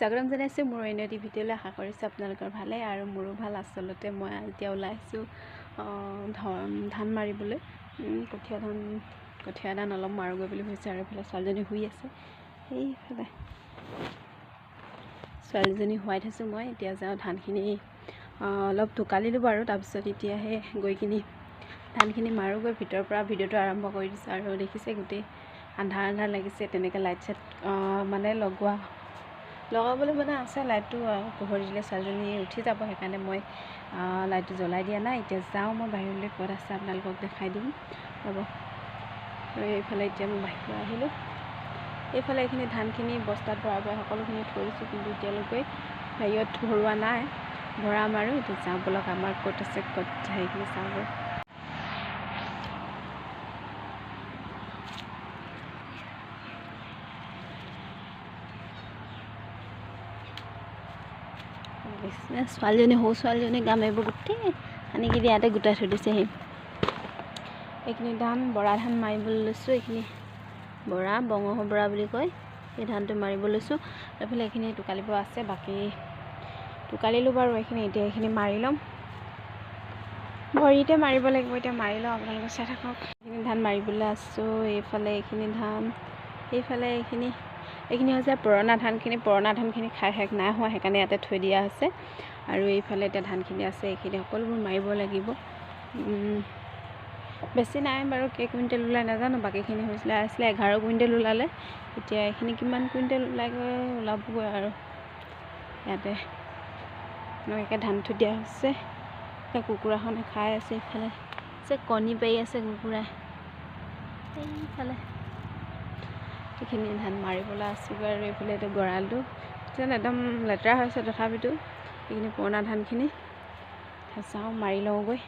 স্বাগতম জনাইছোঁ মোৰ অন্য এটি ভিডিঅ'লৈ। আশা কৰিছোঁ আপোনালোকৰ ভালে আৰু মোৰো ভাল। আচলতে মই এতিয়া ওলাই আহিছোঁ ধান মাৰিবলৈ। কঠীয়া ধান অলপ মাৰোগৈ বুলি ভাবিছোঁ। আৰু এইফালে ছোৱালীজনী শুই আছে, সেইফালে ছোৱালীজনী শুৱাই থৈছোঁ মই। এতিয়া যাওঁ ধানখিনি অলপ টোকালিলোঁ বাৰু, তাৰপিছত এতিয়াহে গৈ কিনি ধানখিনি মাৰোগৈ। ভিতৰৰ পৰা ভিডিঅ'টো আৰম্ভ কৰি দিছোঁ। আৰু দেখিছে গোটেই আন্ধাৰ আন্ধাৰ লাগিছে। তেনেকৈ লাইট চাইট মানে লগাবলৈ মানে আছে লাইটটো। পোহৰি দিলে ছোৱালীজনী উঠি যাব, সেইকাৰণে মই লাইটটো জ্বলাই দিয়া নাই। এতিয়া যাওঁ মই বাহিৰলৈ, ক'ত আছে আপোনালোকক দেখাই দিম ৰ'ব। আৰু এইফালে এতিয়া মই বাহিৰলৈ আহিলোঁ। এইফালে এইখিনি ধানখিনি বস্তাত ভৰাই সকলোখিনি থৈ দিছোঁ, কিন্তু এতিয়ালৈকে হেৰিয়ত ভৰোৱা নাই। ভৰাম আৰু এতিয়া যাওঁ ব'লক, আমাৰ ক'ত আছে ক'ত সেইখিনি চাওঁগৈ। ছোৱালীজনী সৰু ছোৱালীজনী গাম এইবোৰ গোটেই সানিকিনি ইয়াতে গোটাই থৈ দিছেহি। এইখিনি ধান বৰা ধান মাৰিবলৈ লৈছোঁ। এইখিনি বৰা বৰা বুলি কয়, এই ধানটো মাৰিব লৈছোঁ। এইফালে এইখিনি টোকালিব আছে, বাকী টোকালিলোঁ বাৰু এইখিনি। এতিয়া এইখিনি মাৰি ল'ম, ভৰিতে মাৰিব লাগিব। এতিয়া মাৰি লওঁ, আপোনালোকে চাই থাকক। এইখিনি ধান মাৰিবলৈ আছোঁ। এইফালে এইখিনি ধান, এইফালে এইখিনি হৈছে পুৰণা ধানখিনি। পুৰণা ধানখিনি খাই শেষ নাই হোৱা, সেইকাৰণে ইয়াতে থৈ দিয়া হৈছে। আৰু এইফালে এতিয়া ধানখিনি আছে, এইখিনি সকলোবোৰ মাৰিব লাগিব। বেছি নাই বাৰু, কেই কুইণ্টেল ওলাই নাজানো। বাকীখিনি আছিলে 11 কুইণ্টেল ওলালে। এতিয়া এইখিনি কিমান কুইণ্টেল ওলাবগৈ আৰু। ইয়াতে এনেকৈ ধান থৈ দিয়া হৈছে। এতিয়া কুকুৰাখনে খাই আছে। এইফালে কণী পাৰি আছে কুকুৰাই। এইফালে এইখিনি ধান মাৰিবলৈ আছোগৈ। আৰু এইফালে এতিয়া গঁৰালটো যেন একদম লেতেৰা হৈছে, তথাপিতো এইখিনি পুৰণা ধানখিনি চাওঁ মাৰি লওঁগৈ।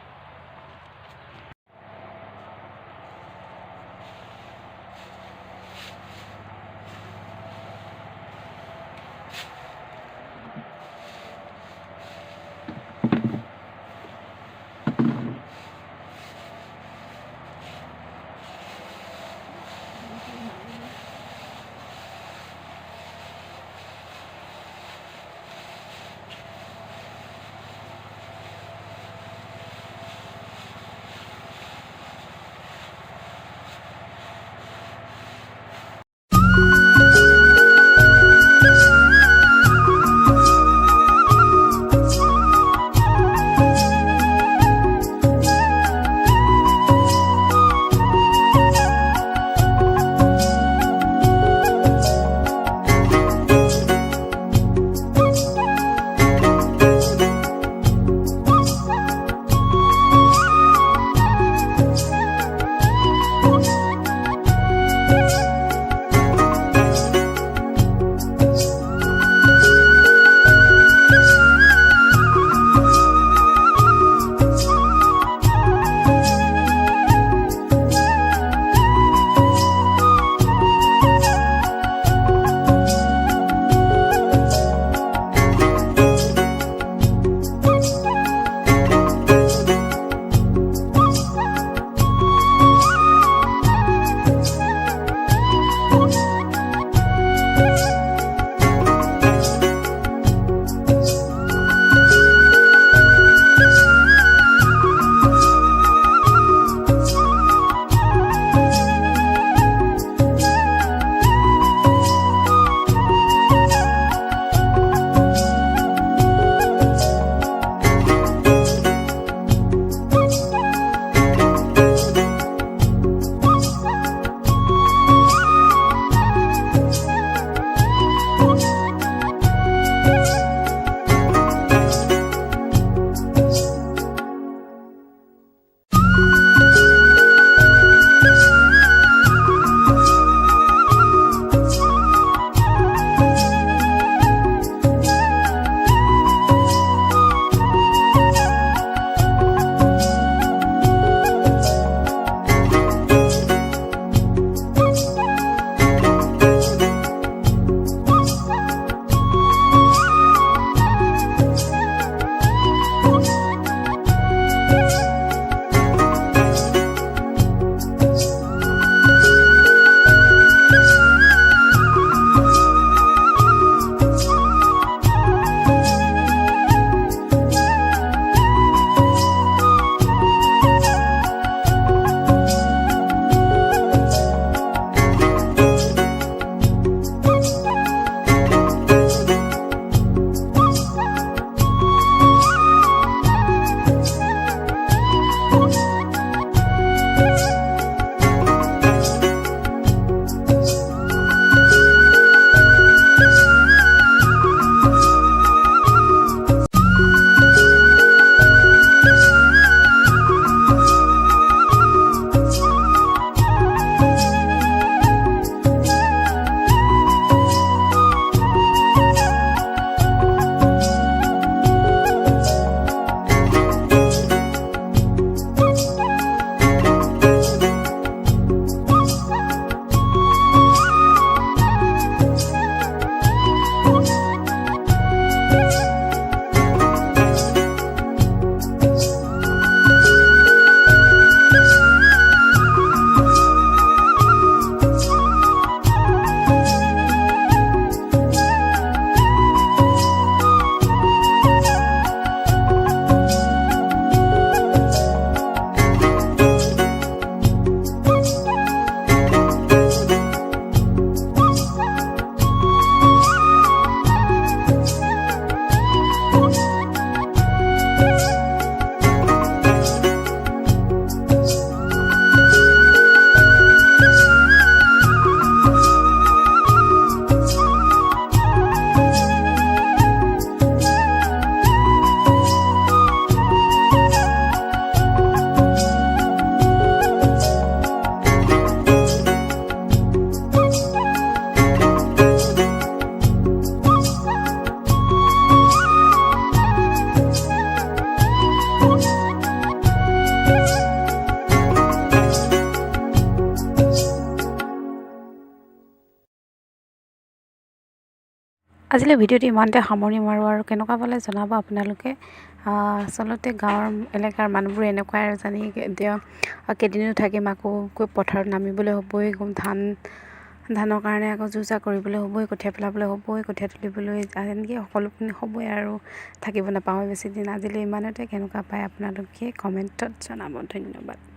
আজিলৈ ভিডিঅ'টো ইমানতে সামৰণি মাৰোঁ আৰু কেনেকুৱা পালে জনাব আপোনালোকে। আচলতে গাঁৱৰ এলেকাৰ মানুহবোৰ এনেকুৱাই আৰু জানি এতিয়া কেইদিনো থাকিম, আকৌ গৈ পথাৰত নামিবলৈ হ'বই, ধানৰ কাৰণে আকৌ যো জা কৰিবলৈ হ'বই, কঠীয়া পেলাবলৈ হ'বই, কঠীয়া তুলিবলৈ এনেকৈ সকলোখিনি হ'বই আৰু থাকিব নাপাওঁ বেছি দিন। আজিলৈ ইমানতে, কেনেকুৱা পায় আপোনালোকে কমেণ্টত জনাব। ধন্যবাদ।